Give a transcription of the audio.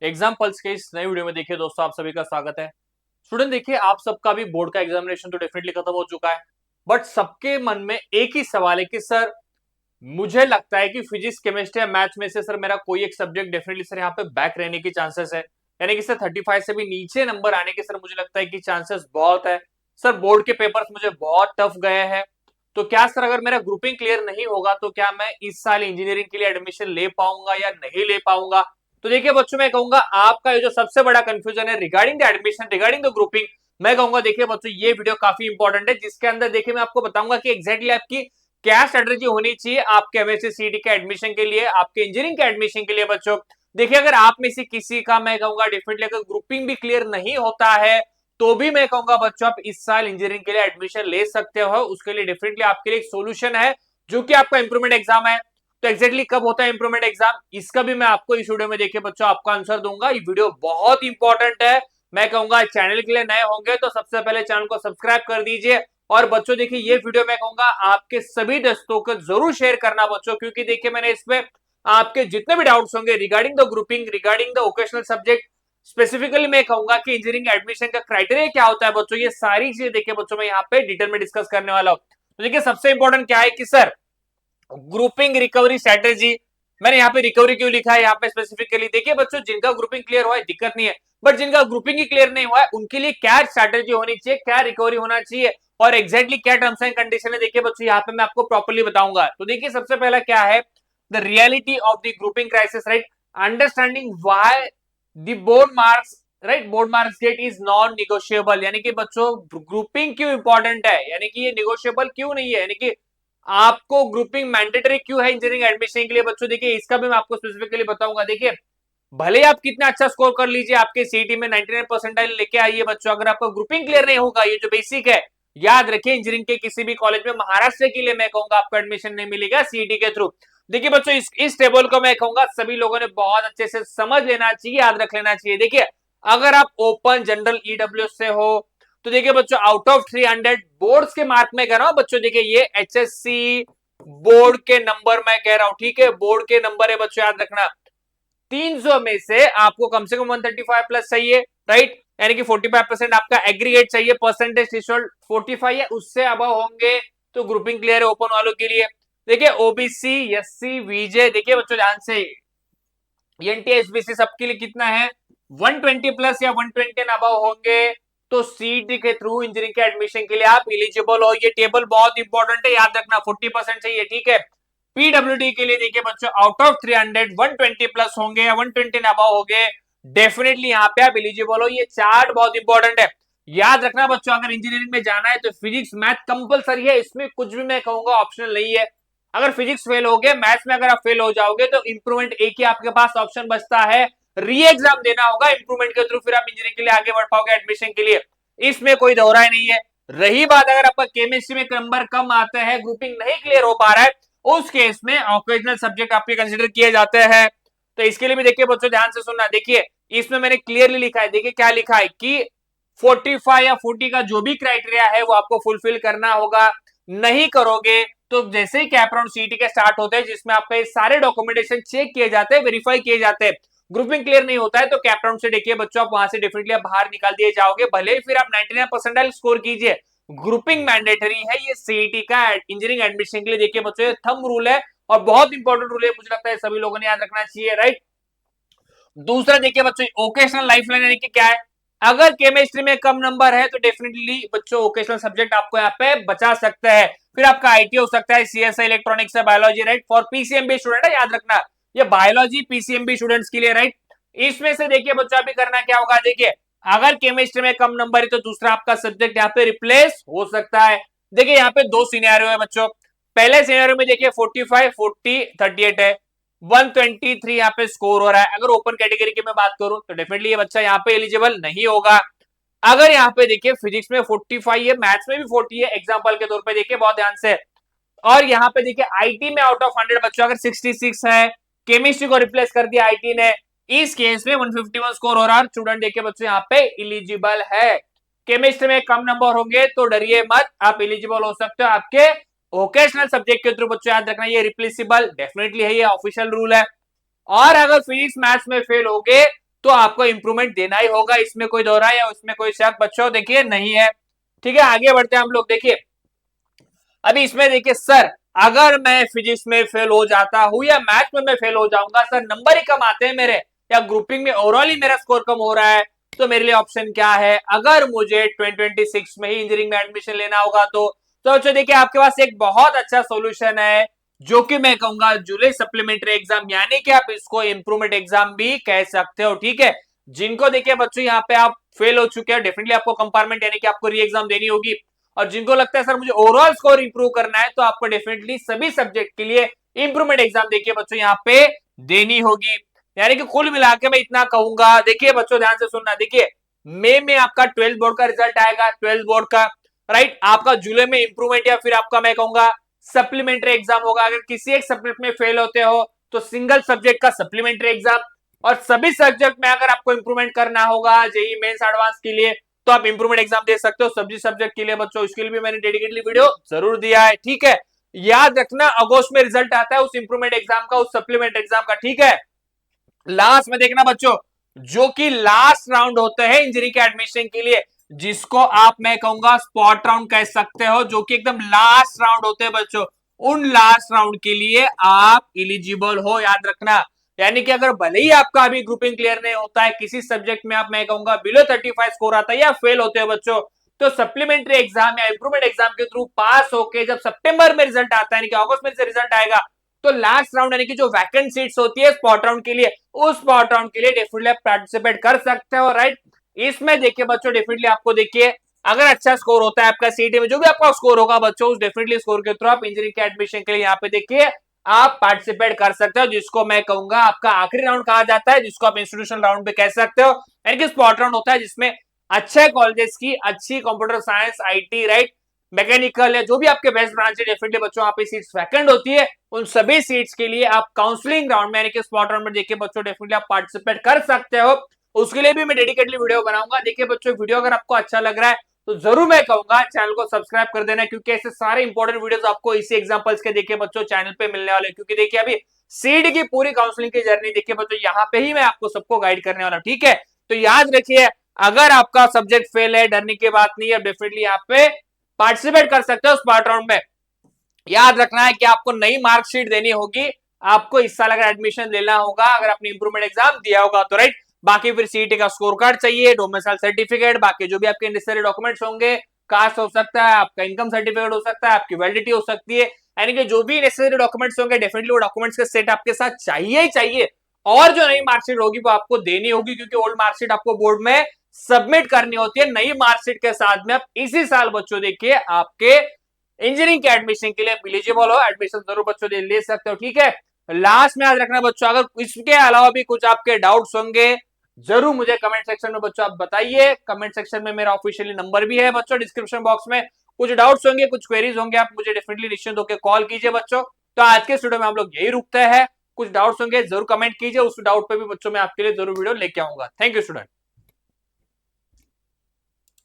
Examples के इस नए वीडियो में देखिए दोस्तों, आप सभी का स्वागत है। स्टूडेंट देखिए, आप सबका भी बोर्ड का एग्जामिनेशन तो डेफिनेटली खत्म हो चुका है, बट सबके मन में एक ही सवाल है कि सर मुझे लगता है कि फिजिक्स केमिस्ट्री या मैथ्स में से सर मेरा कोई एक सब्जेक्ट डेफिनेटली सर यहाँ पे बैक रहने की चांसेस है, यानी कि सर 35 से भी नीचे नंबर आने के सर मुझे लगता है कि चांसेस बहुत है। सर बोर्ड के पेपर्स मुझे बहुत टफ गए हैं, तो क्या सर अगर मेरा ग्रुपिंग क्लियर नहीं होगा तो क्या मैं इस साल इंजीनियरिंग के लिए एडमिशन ले पाऊंगा या नहीं ले पाऊंगा। तो देखिए बच्चों, मैं कहूंगा आपका ये जो सबसे बड़ा कंफ्यूजन है regarding the admission, regarding the grouping, मैं कहूंगा देखिए बच्चों ये वीडियो काफी इंपॉर्टेंट है, जिसके अंदर देखिए मैं आपको बताऊंगा कि एग्जैक्टली आपकी क्या स्ट्रेटेजी होनी चाहिए आपके एमएससी सीटी के एडमिशन के लिए, आपके इंजीनियरिंग के एडमिशन के लिए। बच्चों देखिए, अगर आप में से किसी का मैं कहूंगा डेफिनेटली अगर ग्रुपिंग भी क्लियर नहीं होता है तो भी मैं कहूंगा बच्चों आप इस साल इंजीनियरिंग के लिए एडमिशन ले सकते हो। उसके लिए डेफिनेटली आपके लिए एक सोल्यूशन है जो कि आपका इंप्रूवमेंट एग्जाम है। तो एक्जैक्टली कब होता है इंप्रूवमेंट एग्जाम, इसका भी मैं आपको इस वीडियो में देखिए बच्चों आपका आंसर दूंगा। ये वीडियो बहुत इंपॉर्टेंट है। मैं कहूंगा चैनल के लिए नए होंगे तो सबसे पहले चैनल को सब्सक्राइब कर दीजिए। और बच्चों देखिए ये वीडियो मैं कहूंगा आपके सभी दोस्तों को जरूर शेयर करना बच्चों, क्योंकि देखिए मैंने इसमें आपके जितने भी डाउट्स होंगे regarding the grouping, regarding the vocational subject, specifically मैं कहूंगा कि इंजीनियरिंग एडमिशन का क्राइटेरिया क्या होता है बच्चों, ये सारी चीजें देखिए बच्चों मैं यहाँ पे डिटेल में डिस्कस करने वाला हूं। तो देखिए सबसे इंपॉर्टेंट क्या है कि सर ग्रुपिंग रिकवरी स्ट्रेटेजी, मैंने यहाँ पे रिकवरी क्यों लिखा है यहाँ पे स्पेसिफिकली, देखिए बच्चों जिनका ग्रुपिंग क्लियर हुआ है दिक्कत नहीं है, बट जिनका ग्रुपिंग ही क्लियर नहीं हुआ है उनके लिए क्या स्ट्रेटेजी होनी चाहिए, क्या रिकवरी होना चाहिए और एक्जैक्टली क्या टर्म्स एंड कंडीशन है, देखिए बच्चों यहाँ पे मैं आपको प्रॉपर्ली बताऊंगा। तो देखिए सबसे पहला क्या है, the reality of the grouping crisis, right, understanding why the board marks, right, board marks gate is non negotiable, यानी कि बच्चों ग्रुपिंग क्यों इंपॉर्टेंट है, यानी कि ये निगोशिएबल क्यों नहीं है, यानी कि आपको ग्रुपिंग मैंडेटरी क्यों है इंजीनियरिंग एडमिशन के लिए। बच्चों देखिए इसका भी मैं आपको स्पेसिफिकली बताऊंगा। देखिए भले आप कितना अच्छा स्कोर कर लीजिए, आपके सीटी में 99 परसेंटाइल लेके आइए बच्चों, अगर आपका ग्रुपिंग क्लियर नहीं होगा, ये जो बेसिक है याद रखिए, इंजीनियरिंग के किसी भी कॉलेज में महाराष्ट्र के लिए मैं कहूंगा आपको एडमिशन नहीं मिलेगा सीईटी के थ्रू। देखिए बच्चों इस टेबल को मैं कहूंगा सभी लोगों ने बहुत अच्छे से समझ लेना चाहिए, याद रख लेना चाहिए। देखिए अगर आप ओपन जनरल ईडब्ल्यूएस से हो तो देखिए बच्चों आउट ऑफ 300 बोर्ड्स के मार्क में कह रहा हूं बच्चों, देखिए ये एचएससी बोर्ड के नंबर मैं कह रहा हूं, ठीक है, बोर्ड के नंबर है बच्चों, याद रखना 300 में से आपको कम से कम 135 प्लस चाहिए, राइट, यानी कि 45% आपका एग्रीगेट चाहिए, परसेंटेज थ्रेशोल्ड 45 है उससे अबव होंगे तो ग्रुपिंग क्लियर है ओपन वालों के लिए। देखिए ओबीसी एससी वीजे, देखिए बच्चों ध्यान से, एनटी एसबीसी सबके लिए कितना है 120 प्लस या 120 अबव होंगे तो सीटी के थ्रू इंजीनियरिंग के एडमिशन के लिए आप एलिजिबल हो। ये टेबल बहुत इंपॉर्टेंट है, याद रखना 40% चाहिए, ठीक है। पीडब्ल्यूडी के लिए देखिए बच्चों आउट ऑफ 300 120 प्लस होंगे या 120 अबव होंगे, डेफिनेटली यहाँ पे आप एलिजिबल हो। ये चार्ट बहुत इंपॉर्टेंट है, याद रखना बच्चों, अगर इंजीनियरिंग में जाना है तो फिजिक्स मैथ कंपलसरी है, इसमें कुछ भी मैं कहूंगा ऑप्शनल नहीं है। अगर फिजिक्स फेल हो गए, मैथ्स में अगर आप फेल हो जाओगे तो इंप्रूवमेंट एक ही आपके पास ऑप्शन बचता है, री एग्जाम देना होगा इंप्रूवमेंट के थ्रू, फिर आप इंजीनियरिंग के लिए आगे बढ़ पाओगे एडमिशन के लिए, इसमें कोई दोहराई नहीं है। रही बात अगर आपका केमिस्ट्री में नंबर कम आते हैं, ग्रुपिंग नहीं क्लियर हो पा रहा है, उस केस में ऑकेजनल सब्जेक्ट आपके कंसिडर किए जाते हैं। तो इसके लिए भी देखिए बच्चों ध्यान से सुनना, देखिए इसमें मैंने क्लियरली लिखा है, देखिए क्या लिखा है कि 45 या 40 का जो भी क्राइटेरिया है वो आपको फुलफिल करना होगा, नहीं करोगे तो जैसे ही कैप राउंड सीटी के स्टार्ट होते हैं जिसमें आपके सारे डॉक्यूमेंटेशन चेक किए जाते हैं, वेरीफाई किए जाते हैं, ग्रुपिंग क्लियर नहीं होता है तो कैप राउंड से देखिए बच्चों आप वहां से डेफिनेटली आप बाहर निकाल दिए जाओगे, भले ही फिर आप 99% स्कोर कीजिए, ग्रुपिंग मैंडेटरी है ये सीईटी का इंजीनियरिंग एडमिशन के लिए। देखिए बच्चों थंब रूल है और बहुत इंपॉर्टेंट रूल है, मुझे लगता है सभी लोगों ने याद रखना चाहिए, राइट। दूसरा देखिए बच्चों वोकेशनल लाइफलाइन, यानी कि क्या है, अगर केमिस्ट्री में कम नंबर है तो डेफिनेटली बच्चों वोकेशनल सब्जेक्ट आपको यहाँ पे बचा सकते हैं, फिर आपका आईटी हो सकता है, सीएसआई इलेक्ट्रॉनिक्स है, biology, right, for PCMB student है, याद रखना ये बायोलॉजी पीसीएमबी स्टूडेंट्स के लिए, राइट। इसमें से देखिए बच्चों अभी करना क्या होगा, देखिए अगर केमिस्ट्री में कम नंबर है तो दूसरा आपका सब्जेक्ट यहाँ पे रिप्लेस हो सकता है। देखिए यहाँ पे दो सिनेरियो है बच्चों, पहले सिनेरियो में देखिए 45 40 38 है, 123 यहाँ पे स्कोर हो रहा है, अगर ओपन कैटेगरी की मैं बात करूं तो डेफिनेटली ये बच्चा यहाँ पे एलिजिबल नहीं होगा। अगर यहाँ पे देखिए फिजिक्स में 45 है, मैथ्स में भी 40 है, एग्जांपल के तौर पे देखिए बहुत ध्यान से, और यहाँ पे देखिए आईटी में आउट ऑफ 100 बच्चों अगर 66 है, केमिस्ट्री को रिप्लेस कर दिया आईटी ने, इस केस में 151 स्कोर हो रहा है, स्टूडेंट देखिए बच्चों यहाँ पे एलिजिबल है। केमिस्ट्री में कम नंबर होंगे तो डरिए मत, आप एलिजिबल हो सकते हो आपके वोकेशनल सब्जेक्ट के थ्रू, बच्चों याद रखना ये रिप्लेसेबल डेफिनेटली है, ये ऑफिशियल रूल है। और अगर फिजिक्स मैथ्स में फेल हो गए तो आपको इंप्रूवमेंट देना ही होगा, इसमें कोई दोहरा या उसमें कोई शक बच्चों देखिए नहीं है। ठीक है, आगे बढ़ते हैं हम लोग। देखिए अभी इसमें देखिए सर, अगर मैं फिजिक्स में फेल हो जाता हूं या मैथ में मैं फेल हो जाऊंगा सर, नंबर ही कम आते हैं मेरे, या ग्रुपिंग में ओवरऑल ही मेरा स्कोर कम हो रहा है, तो मेरे लिए ऑप्शन क्या है? अगर मुझे 2026 में ही इंजीनियरिंग में एडमिशन लेना होगा तो देखिए आपके पास एक बहुत अच्छा सॉल्यूशन है, जो कि मैं कहूंगा जुलाई सप्लीमेंट्री एग्जाम, यानी कि आप इसको इंप्रूवमेंट एग्जाम भी कह सकते हो। ठीक है, जिनको देखिए बच्चों यहाँ पे आप फेल हो चुके हैं, डेफिनेटली आपको कंपार्टमेंट यानी कि आपको री एग्जाम देनी होगी, और जिनको लगता है सर मुझे ओवरऑल स्कोर इंप्रूव करना है, तो आपको डेफिनेटली सभी सब्जेक्ट के लिए इंप्रूवमेंट एग्जाम देखिए बच्चों यहाँ पे देनी होगी। यानी कि कुल मिला के मैं इतना कहूंगा, देखिए बच्चों ध्यान से सुनना, देखिए मई में आपका 12th बोर्ड का रिजल्ट आएगा, 12th बोर्ड का, राइट। आपका जुलाई में इंप्रूवमेंट या फिर आपका मैं कहूंगा सप्लीमेंट्री एग्जाम होगा। अगर किसी एक सब्जेक्ट में फेल होते हो तो सिंगल सब्जेक्ट का सप्लीमेंट्री एग्जाम, और सभी सब्जेक्ट में अगर आपको इंप्रूवमेंट करना होगा जेईई मेंस एडवांस के लिए, तो आप इंप्रूवमेंट एग्जाम दे सकते हो सब्जी सब्जेक्ट के लिए बच्चों। इसके लिए भी मैंने डेडिकेटली वीडियो जरूर दिया है। ठीक है, याद रखना अगस्त में रिजल्ट आता है उस इंप्रूवमेंट एग्जाम का, उस सप्लीमेंट एग्जाम का। ठीक है, लास्ट में देखना बच्चों, जो कि लास्ट राउंड होते हैं इंजीनियरिंग के एडमिशन के लिए, जिसको आप मैं कहूंगा स्पॉट राउंड कह सकते हो, जो कि एकदम लास्ट राउंड होते हैं बच्चों, उन लास्ट राउंड के लिए आप इलिजिबल हो, याद रखना। यानी कि अगर भले ही आपका अभी ग्रुपिंग क्लियर नहीं होता है, किसी सब्जेक्ट में आप मैं कहूंगा बिलो 35 स्कोर आता है या फेल होते हो बच्चों, तो सप्लीमेंट्री एग्जाम या इंप्रूवमेंट एग्जाम के थ्रू पास होके जब सितंबर में रिजल्ट आता है, यानी कि अगस्त में से रिजल्ट आएगा, तो लास्ट राउंड यानी कि जो वैकेंट सीट्स होती है स्पॉट राउंड के लिए, उस स्पॉट राउंड के लिए डेफिनेटली आप पार्टिसिपेट कर सकते हो, राइट। इसमें देखिए बच्चों डेफिनेटली आपको देखिए अगर अच्छा स्कोर होता है आपका सीटी में, जो भी आपका स्कोर होगा बच्चों, उस डेफिनेटली स्कोर के थ्रू आप इंजीनियरिंग के एडमिशन के लिए यहाँ पे देखिए आप पार्टिसिपेट कर सकते हो, जिसको मैं कहूंगा आपका आखिरी राउंड कहा जाता है, जिसको आप इंस्टीट्यूशन राउंड पे कह सकते हो। यानी कि स्पॉट राउंड होता है जिसमें अच्छे कॉलेजेस की अच्छी computer science, IT, right, mechanical या जो भी आपके बेस्ट ब्रांच है, डेफिनेटली बच्चों यहाँ पे सीट्स वैकेंट होती है, उन सभी सीट्स के लिए आप काउंसलिंग राउंड में यानी कि स्पॉट राउंड में देखिए बच्चों डेफिनेटली आप पार्टिसिपेट कर सकते हो। उसके लिए भी मैं डेडिकेटली वीडियो बनाऊंगा। देखिए बच्चों वीडियो अगर आपको अच्छा लग रहा है तो जरूर मैं कहूंगा चैनल को सब्सक्राइब कर देना, क्योंकि ऐसे सारे इंपॉर्टेंट वीडियोस आपको इसी एग्जांपल्स के देखिए बच्चों चैनल पे मिलने वाले, क्योंकि देखिए अभी सीड की पूरी काउंसलिंग की जर्नी देखिए बच्चों यहाँ पे ही मैं आपको सबको गाइड करने वाला हूं। ठीक है, तो याद रखिए अगर आपका सब्जेक्ट फेल है, डरने की बात नहीं है, डेफिनेटली यहाँ पे पार्टिसिपेट कर सकते हो स्पॉट राउंड में। याद रखना है कि आपको नई मार्कशीट देनी होगी, आपको इस साल अगर एडमिशन लेना होगा, अगर आपने इंप्रूवमेंट एग्जाम दिया होगा तो, राइट। बाकी फिर सीईटी का स्कोर कार्ड चाहिए, डोमिसाइल सर्टिफिकेट, बाकी जो भी आपके नेसेसरी डॉक्यूमेंट्स होंगे, कास्ट हो सकता है, आपका इनकम सर्टिफिकेट हो सकता है, आपकी वैलिडिटी हो सकती है, यानी कि जो भी नेसेसरी डॉक्यूमेंट्स होंगे डेफिनेटली वो डॉक्यूमेंट्स के सेट आपके साथ चाहिए ही चाहिए। और जो नई मार्कशीट होगी वो आपको देनी होगी, क्योंकि ओल्ड मार्कशीट आपको बोर्ड में सबमिट करनी होती है। नई मार्कशीट के साथ में आप इसी साल बच्चों देखिए आपके इंजीनियरिंग के एडमिशन के लिए एलिजिबल हो, एडमिशन जरूर बच्चों ले सकते हो। ठीक है, लास्ट में याद रखना बच्चों, अगर इसके अलावा भी कुछ आपके डाउट्स होंगे जरूर मुझे कमेंट सेक्शन में बच्चों आप बताइए। कमेंट सेक्शन में मेरा ऑफिशियली नंबर भी है बच्चों, डिस्क्रिप्शन बॉक्स में। कुछ डाउट्स होंगे, कुछ क्वेरीज होंगे, आप मुझे डेफिनेटली निश्चिंत होकर कॉल कीजिए बच्चों। तो आज के स्टूडियो में हम लोग यही रुकते हैं, कुछ डाउट्स होंगे जरूर कमेंट कीजिए, उस डाउट पे भी बच्चों मैं आपके लिए जरूर वीडियो लेके आऊंगा। Thank you student.